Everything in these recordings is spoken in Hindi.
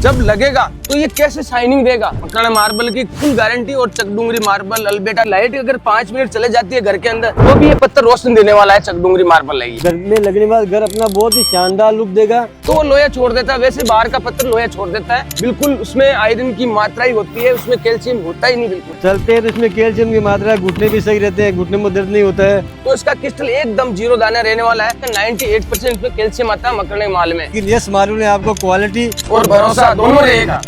जब लगेगा तो ये कैसे शाइनिंग देगा। मकराना मार्बल की फुल गारंटी और चकडूंगरी मार्बल अल्बेटा लाइट अगर 5 मिनट चले जाती है घर के अंदर तो भी ये पत्थर रोशनी देने वाला है। चकडूंगरी मार्बल है ये। घर में लगने के बाद घर अपना बहुत ही शानदार लुक देगा। तो वो लोहा छोड़ देता है, वैसे बाहर का पत्थर लोहा छोड़ देता है। बिल्कुल उसमें आयरन की मात्रा ही होती है, उसमें कैल्शियम होता ही नहीं। बिल्कुल चलते हैं तो इसमें कैल्शियम की मात्रा, घुटने भी सही रहते हैं, घुटने में दर्द नहीं होता है। तो इसका क्रिस्टल एकदम 0 दाना रहने वाला है। 98% इसमें कैल्शियम आता है मकराना माल में। लेकिन यस मार्बल में आपको क्वालिटी और भरोसा दोनों रहेगा।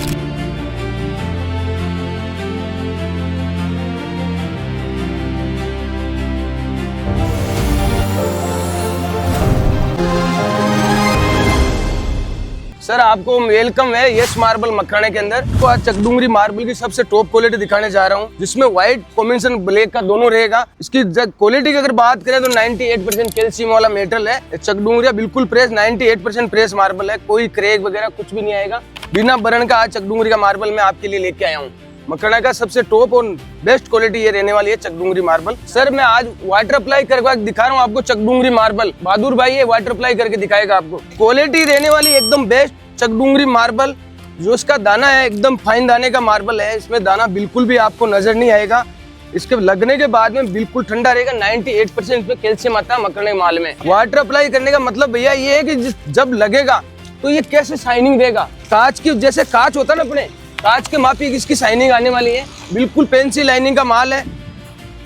सर आपको वेलकम है यस मार्बल मकराना के अंदर। तो आज चकडूंगरी मार्बल की सबसे टॉप क्वालिटी दिखाने जा रहा हूँ, जिसमें व्हाइट कॉम्बिनेशन ब्लैक का दोनों रहेगा। इसकी क्वालिटी की अगर बात करें तो 98% कैल्शियम वाला मेटल है। चकडूंगरी बिल्कुल प्रेस 98% प्रेस मार्बल है, कोई क्रैक वगैरह कुछ भी नहीं आएगा। बिना बर्न का आज चकडूंगरी का मार्बल मैं आपके लिए लेके आया हूँ। मकराना का सबसे टॉप और बेस्ट क्वालिटी ये रहने वाली है चकडूंगरी मार्बल। सर मैं आज वाटर अप्लाई करके दिखा रहा हूँ आपको चकडूंगरी मार्बल। बहादुर भाई ये वाटर अप्लाई करके दिखाएगा आपको। क्वालिटी रहने वाली एकदम बेस्ट चकडूंगरी मार्बल। जो इसका दाना है एकदम फाइन दाने का मार्बल है। इसमें दाना बिल्कुल भी आपको नजर नहीं आएगा। इसके लगने के बाद में बिल्कुल ठंडा रहेगा। 98% इसमें कैल्शियम आता है मकराना माल में। वाटर अप्लाई करने का मतलब भैया ये है कि जब लगेगा तो ये कैसे शाइनिंग देगा। कांच की जैसे कांच होता है ना, अपने कांच के माफी इसकी शाइनिंग आने वाली है। बिल्कुल पेंसिल लाइनिंग का माल है।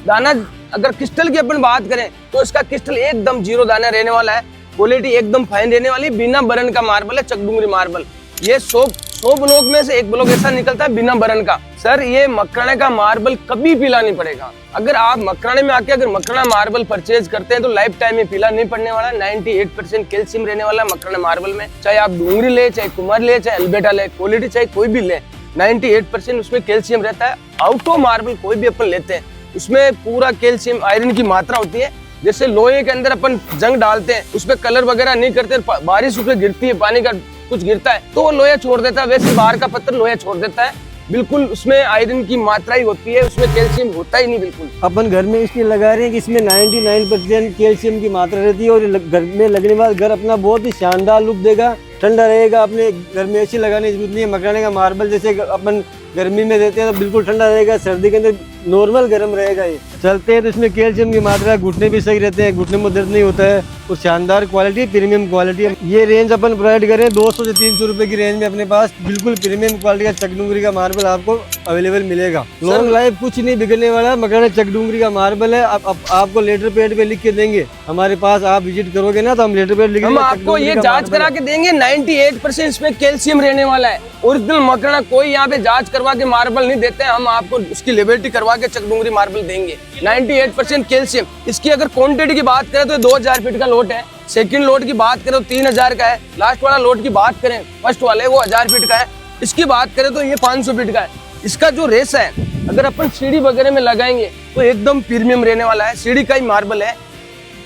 दाना अगर क्रिस्टल की अपन बात करें तो इसका क्रिस्टल एकदम 0 दाना रहने वाला है। क्वालिटी एकदम फाइन रहने वाली, बिना बर्न का मार्बल है चकडूंगरी मार्बल। ये 100 ब्लॉक में से 1 ब्लॉक ऐसा निकलता है बिना बर्न का। सर ये मकराना का मार्बल कभी पीला नहीं पड़ेगा। अगर आप मकराना में आके अगर मकराना मार्बल परचेज करते हैं तो लाइफ टाइम में पीला नहीं पड़ने वाला। 98% कैल्शियम रहने वाला है मकराना मार्बल में। चाहे आप डूंगरी ले, चाहे कुमार ले, चाहे अल्बेटा ले, क्वालिटी चाहे कोई भी ले, 98% उसमें कैल्शियम रहता है। आउटो मार्बल कोई भी अपन लेते हैं उसमें पूरा कैल्शियम आयरन की मात्रा होती है। जैसे लोहे के अंदर अपन जंग डालते हैं, उसपे कलर वगैरह नहीं करते, बारिश उसपे गिरती है, पानी का कुछ गिरता है तो वो लोहा छोड़ देता है। वैसे बाहर का पत्थर लोहा छोड़ देता है। बिल्कुल उसमें आयरन की मात्रा ही होती है, उसमें कैल्शियम होता ही नहीं। बिल्कुल अपन घर में इसलिए लगा रहे हैं कि इसमें 99% कैल्शियम की मात्रा रहती है और घर में लगने के बाद घर अपना बहुत ही शानदार लुक देगा, ठंडा रहेगा। अपने घर में एसी लगाने की जरूरत नहीं है। मकराना का मार्बल जैसे अपन गर्मी में देते हैं तो बिल्कुल ठंडा रहेगा, सर्दी के अंदर नॉर्मल गर्म रहेगा। ये चलते हैं तो इसमें कैल्शियम की मात्रा, घुटने भी सही रहते हैं, घुटने में दर्द नहीं होता है और शानदार क्वालिटी, प्रीमियम क्वालिटी। ये रेंज अपन प्रोवाइड करें 200 से 300 रुपए की रेंज में अपने पास बिल्कुल प्रीमियम क्वालिटी का चकडूंगरी का मार्बल आपको अवेलेबल मिलेगा। लॉन्ग लाइफ कुछ नहीं बिगड़ने वाला मकराना चकडूंगरी का मार्बल है। आपको लेटर पैड पे लिख के देंगे। हमारे पास आप विजिट करोगे ना तो हम लेटर पैड लिख हम आपको ये जांच करा के देंगे। 98% इसमें कैल्शियम रहने वाला है। ओरिजिनल मकराना कोई यहाँ पे जांच करवा के मार्बल नहीं देते हैं। हम आपको उसकी लिबर्टी करवा के चकडूंगरी मार्बल देंगे। 98% कैल्शियम। इसकी अगर क्वांटिटी की बात करें तो 2000 फीट का लोट है। सेकंड लोट की बात करें तो 3000 का है। लास्ट वाला लोट की बात करें फर्स्ट वाले वो 1000 फीट का है। इसकी बात करें तो ये 500 फीट का है। इसका जो रेस है अगर अपन सीढ़ी वगैरह में लगाएंगे तो एकदम प्रीमियम रहने वाला है। सीढ़ी का ही मार्बल है।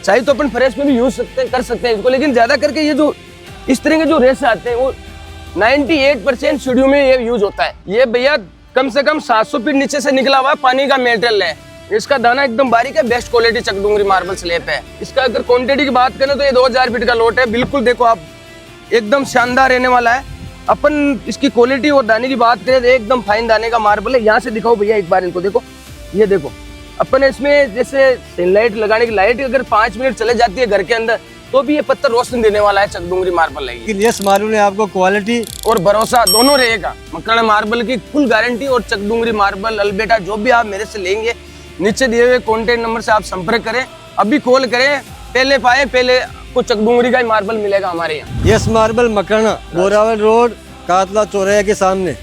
चाहे तो अपन फ्रेश में भी यूज कर सकते हैं इसको, लेकिन ज्यादा करके ये जो इस तरह के जो रेस आते हैं वो 98% सीढ़ियों में ये यूज होता है। ये भैया कम से कम 700 फीट नीचे से निकला हुआ पानी का मेटेरियल है। इसका दाना एकदम बारीक है, best quality Chakdungri marble slab है। इसका अगर क्वांटिटी की बात करें तो ये 2000 फीट का लोट है। बिल्कुल देखो आप एकदम शानदार रहने वाला है। अपन इसकी क्वालिटी और दाने की बात करें तो एकदम फाइन दाने का मार्बल है। यहाँ से दिखाओ भैया एक बार इनको देखो, ये देखो। अपन इसमें जैसे सनलाइट लगाने की लाइट अगर 5 मिनट चले जाती है घर के अंदर तो भी ये पत्थर रोशनी देने वाला है। चकडूंगरी मार्बल है। लेकिन यस मार्बल में आपको क्वालिटी और भरोसा दोनों रहेगा। मकराना मार्बल की फुल गारंटी और चकडूंगरी मार्बल अल्बेटा जो भी आप मेरे से लेंगे नीचे दिए हुए कॉन्टेक्ट नंबर से आप संपर्क करें। अभी कॉल करें, पहले पाए पहले को चकडूंगरी का ही मार्बल मिलेगा हमारे यहाँ। यस मार्बल मकराना, बोरावल रोड, कातला चौराहे के सामने।